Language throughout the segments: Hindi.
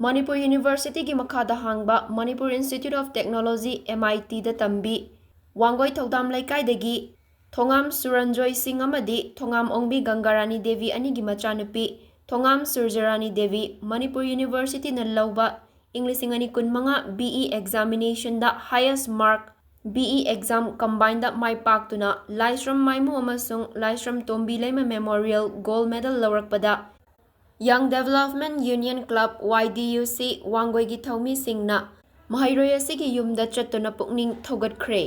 Manipur University की मखादा हांगबा Manipur Institute of Technology MIT दा तंबी वांगोई थौदाम लैकाइदगी थोंगाम सुरंजोई सिंह अमदी थोंगाम ओंगबी गंगारानी देवी अनिगी मचानुपी थोंगाम सुरजरानी देवी Manipur University न लौबा इंग्लिशिंग अनि कुनमंगा BE examination दा highest mark BE exam combined दा माई पाक्तुना लाइश्रम माइमु अमसुंग Laishram Tombi Lema memorial gold medal लौरकपदा Young Development Union Club YDUC Wangoi की थौमी सिंगना महाइरोय असिगी युमदा चत्तुना pukning thougatkhre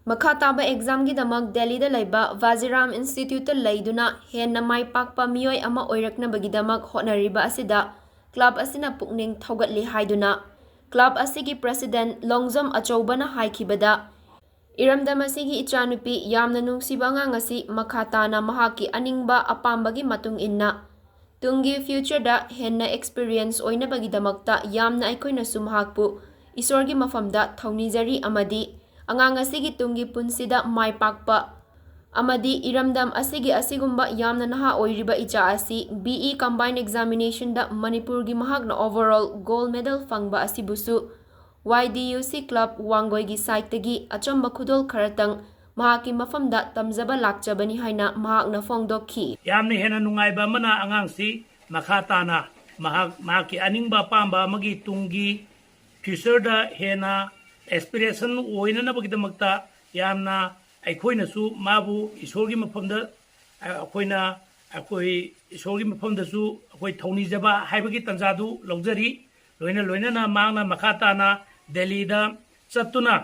मखा ताबा एग्जाम की दमक दिल्ली दा लैबा वाजीराम इंस्टीट्यूट लैदुना हेन्ना माई पाकपा मियोय अमा ओइरकनबगी दमक होटनरिबा असिदा क्लब असिना pukning thougatli हाइदुना club असिगी president Longjam अचौबना हाइखिबदा इरमदम असिगी इचानुपी यामना नुंगसिबा अंगांग असि मखा ताना महाकी अनिंगबा अपाम्बगी मतुंग इन्ना तुंगी फ्यूचर दा हेन्ना एक्सपीरियंस ओइनबगी दमकता यामना अखोइना सुमहाकपु ईश्वरगी मफमदा थौनिजरी अमदी अंगांग असिगी तुंगी पुंसिदा माई पाकपा अमदी इरमदम असिगी असिगुम्बा यामना नहा ओइरिबा इचा असि BE कंबाइन एग्जामिनेशन दा मणिपुर की महाकना ओवरऑल गोल्ड मेडल फंगबा असिबुसु YDUC क्लब वांगोई साइटगी अचंबा खुदोल खरतंग महाकी मफमदा तमजबा लाक्चबनी हाइना महाकना फोंगदोखी यामने हेना नुंगाइबा मना अंगांगसी मखाताना महाकी अनिंगबा पांबा मगी तुंगी फ्यूचर दा हेना एस्पिरेशन ओइननबगिदमक्ता यामना अखोइनसु माबु ईश्वरगी मफमदा अखोई ईश्वरगी मफमदसु अखोई थौनिजबा हाइबगी तंजादु लौजरी लोइना मांगना मखाताना दिल्ली दा चत्तुना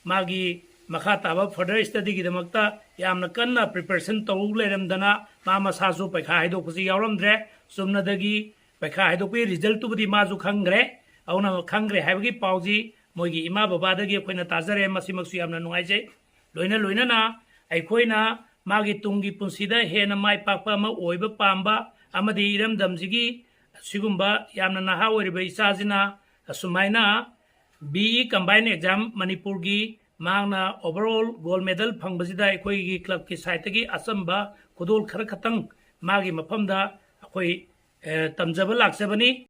मागी मखा ताबा फर्दर स्टडी की दमकता यामना कन्ना प्रिपरेशन तौ लेरमदना मा मसाजु पैखा हाइदोपसि यावरमद्रे सुमनदगी पैखा हाइदोपि रिजल्ट तुबदी माजु खंग्रे औना खंग्रे हाइबगी पाउजी मोगी इमा बाबादगी अखोइना ताजरे मसिमक्सु यामना नुंगाइजे लोइना अखोइना मागी तुंगी पुंसिदा हेना माइ पाकपा अमा ओइबा पाम्बा अमदी इरमदमजिगी सिगुम्बा यामना नहा ओइरिबा इचाजिना असुमाइना BE कंबाइन एग्जाम मणिपुर की मांगना ओवरऑल गोल्ड मेडल फंगबजिदा अखोई क्लब की साइट की असंबा खुदोल खर खतंग मागी मफमदा अखोई तमजब लाक्चबनी।